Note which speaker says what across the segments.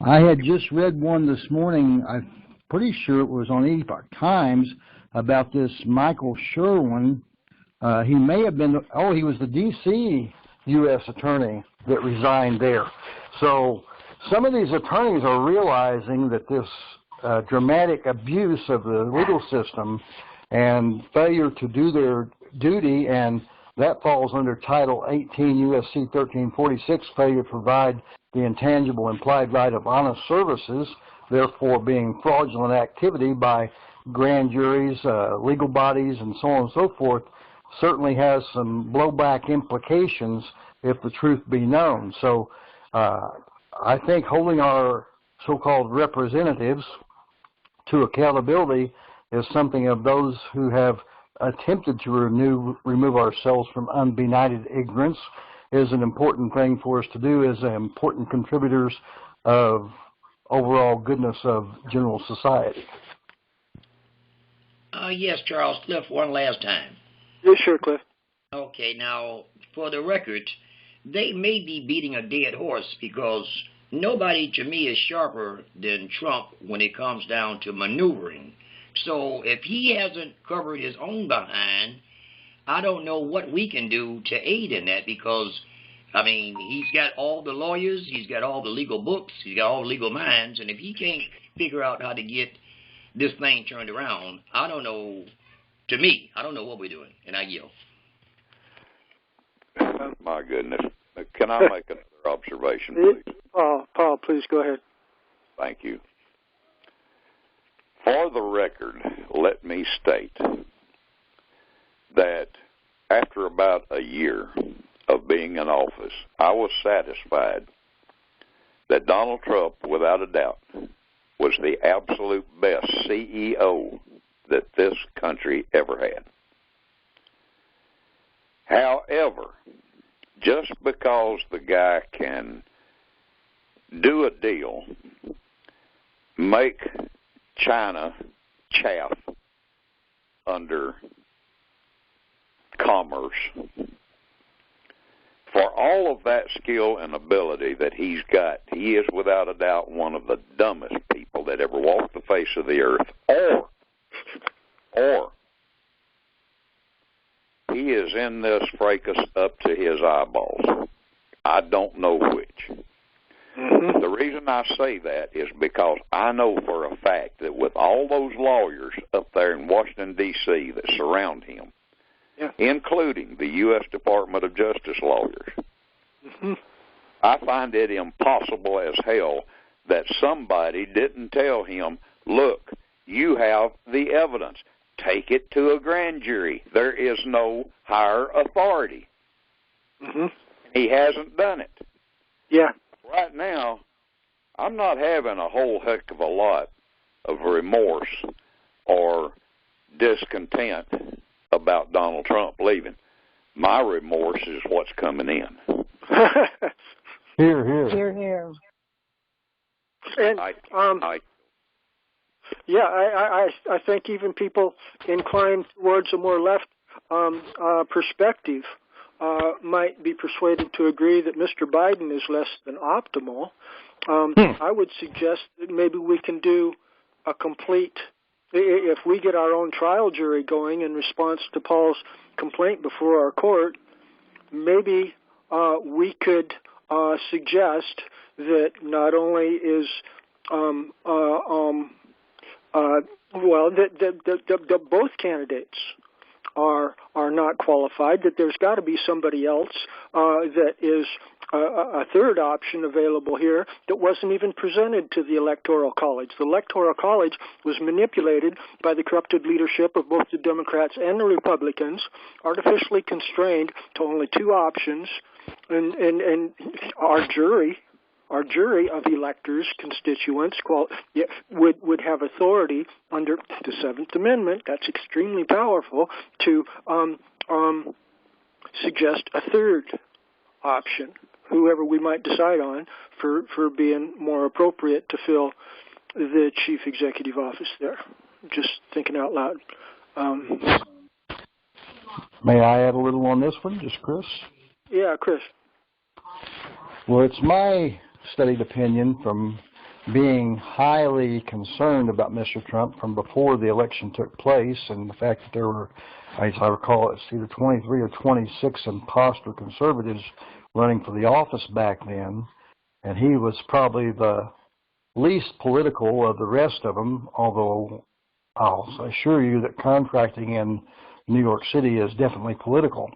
Speaker 1: I had just read one this morning. I'm pretty sure it was on Epoch Times about this Michael Sherwin. He may have been, he was the D.C. U.S. attorney that resigned there. So some of these attorneys are realizing that this dramatic abuse of the legal system and failure to do their duty, and that falls under Title 18 U.S.C. 1346, failure to provide the intangible implied right of honest services, therefore being fraudulent activity by grand juries, legal bodies, and so on and so forth, certainly has some blowback implications if the truth be known. So I think holding our so-called representatives to accountability is something of those who have attempted to remove ourselves from unbenighted ignorance is an important thing for us to do as important contributors of overall goodness of general society.
Speaker 2: Yes, Charles. Cliff, one last time.
Speaker 3: Yeah, sure, Cliff.
Speaker 2: Okay, now, for the record, they may be beating a dead horse because nobody to me is sharper than Trump when it comes down to maneuvering. So if he hasn't covered his own behind, I don't know what we can do to aid in that because, I mean, he's got all the lawyers, he's got all the legal books, he's got all the legal minds, and if he can't figure out how to get this thing turned around, I don't know, to me, I don't know what we're doing, and I yield.
Speaker 4: My goodness. Can I make another observation, please?
Speaker 3: Paul, please go ahead.
Speaker 4: Thank you. For the record, let me state that after about a year of being in office, I was satisfied that Donald Trump, without a doubt, was the absolute best CEO that this country ever had. However, just because the guy can do a deal, make China chaff under commerce, for all of that skill and ability that he's got, he is without a doubt one of the dumbest people that ever walked the face of the earth, or he is in this fracas up to his eyeballs. I don't know which. The reason I say that is because I know for a fact that with all those lawyers up there in Washington, D.C. that surround him, including the U.S. Department of Justice lawyers, I find it impossible as hell that somebody didn't tell him, look, you have the evidence. Take it to a grand jury. There is no higher authority. He hasn't done it.
Speaker 3: Yeah.
Speaker 4: Right now, I'm not having a whole heck of a lot of remorse or discontent about Donald Trump leaving. My remorse is what's coming in.
Speaker 1: Hear, hear.
Speaker 5: Hear, hear.
Speaker 3: And I think even people inclined towards a more left perspective might be persuaded to agree that Mr. Biden is less than optimal. I would suggest that maybe we can do a complete, if we get our own trial jury going in response to Paul's complaint before our court, maybe we could suggest that not only is that both candidates are not qualified, that there's got to be somebody else that is a third option available here that wasn't even presented to the Electoral College. The Electoral College was manipulated by the corrupted leadership of both the Democrats and the Republicans, artificially constrained to only two options, and our jury of electors, constituents, would have authority under the Seventh Amendment. That's extremely powerful to suggest a third option, whoever we might decide on, for being more appropriate to fill the chief executive office there. Just thinking out loud.
Speaker 1: May I add a little on this one, just Chris?
Speaker 3: Yeah, Chris.
Speaker 1: Well, it's my studied opinion from being highly concerned about Mr. Trump from before the election took place, and the fact that there were, as I recall, it's either 23 or 26 imposter conservatives running for the office back then, and he was probably the least political of the rest of them, although I'll assure you that contracting in New York City is definitely political.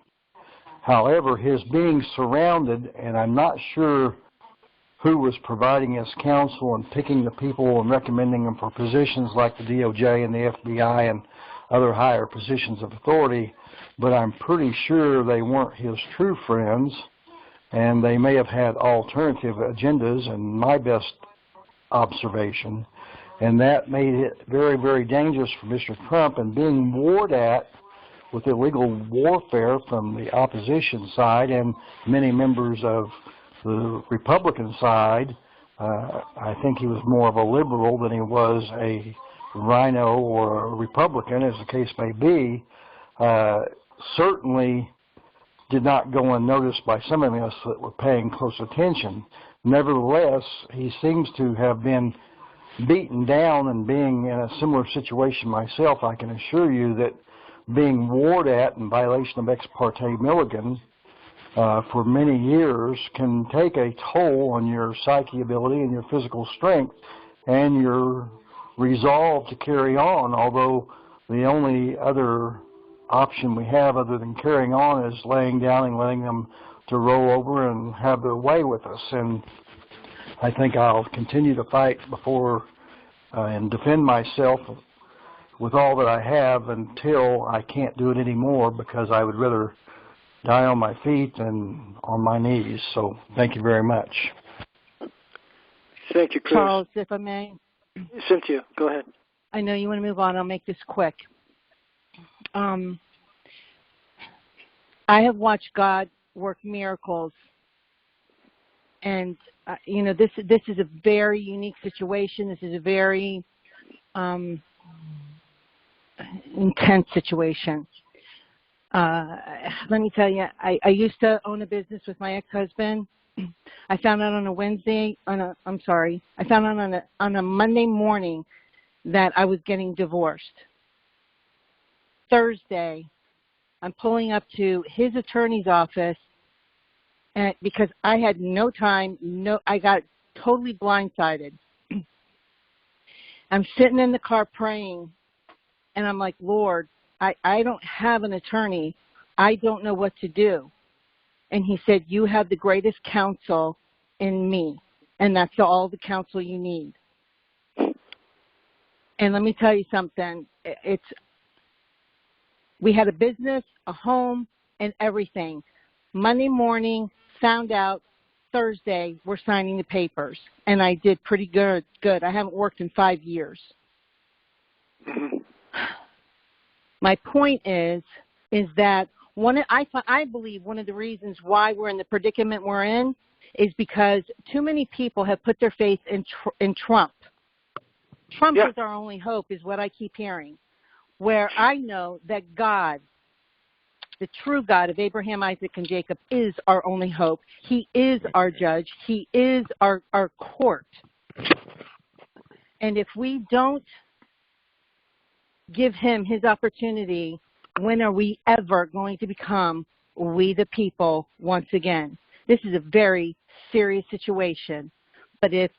Speaker 1: However, his being surrounded, and I'm not sure who was providing us counsel and picking the people and recommending them for positions like the DOJ and the FBI and other higher positions of authority, but I'm pretty sure they weren't his true friends, and they may have had alternative agendas, in my best observation, and that made it very, very dangerous for Mr. Trump, and being warred at with illegal warfare from the opposition side and many members of the Republican side. I think he was more of a liberal than he was a rhino or a Republican, as the case may be. Certainly did not go unnoticed by some of us that were paying close attention. Nevertheless, he seems to have been beaten down, and being in a similar situation myself, I can assure you that being warred at in violation of Ex parte Milligan for many years can take a toll on your psyche ability and your physical strength and your resolve to carry on, although the only other option we have other than carrying on is laying down and letting them to roll over and have their way with us. And I think I'll continue to fight before and defend myself with all that I have until I can't do it anymore, because I would rather die on my feet than on my knees. So thank you very much.
Speaker 3: Thank you, Chris.
Speaker 5: Charles, if I may.
Speaker 3: Cynthia, go ahead.
Speaker 5: I know you want to move on. I'll make this quick. I have watched God work miracles, and this is a very unique situation. This is a very intense situation. Let me tell you, I used to own a business with my ex-husband. I found out on a I found out on a Monday morning that I was getting divorced. Thursday, I'm pulling up to his attorney's office, and because I had no time, I got totally blindsided. I'm sitting in the car praying, and I'm like, Lord, I don't have an attorney. I don't know what to do. And he said, you have the greatest counsel in me, and that's all the counsel you need. And let me tell you something. We had a business, a home, and everything. Monday morning, found out. Thursday, we're signing the papers, and I did pretty good. I haven't worked in 5 years. My point is that I believe one of the reasons why we're in the predicament we're in is because too many people have put their faith in Trump. Trump is our only hope, is what I keep hearing. Where I know that God, the true God of Abraham, Isaac, and Jacob, is our only hope. He is our judge. He is our court. And if we don't give him his opportunity, when are we ever going to become we the people once again? This is a very serious situation. But if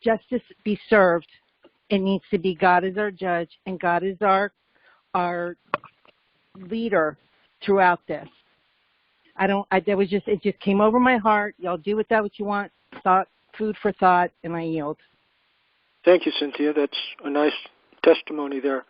Speaker 5: justice be served, it needs to be God is our judge and God is our leader throughout this. It just came over my heart. Y'all do with that what you want. Food for thought, and I yield.
Speaker 3: Thank you, Cynthia. That's a nice testimony there.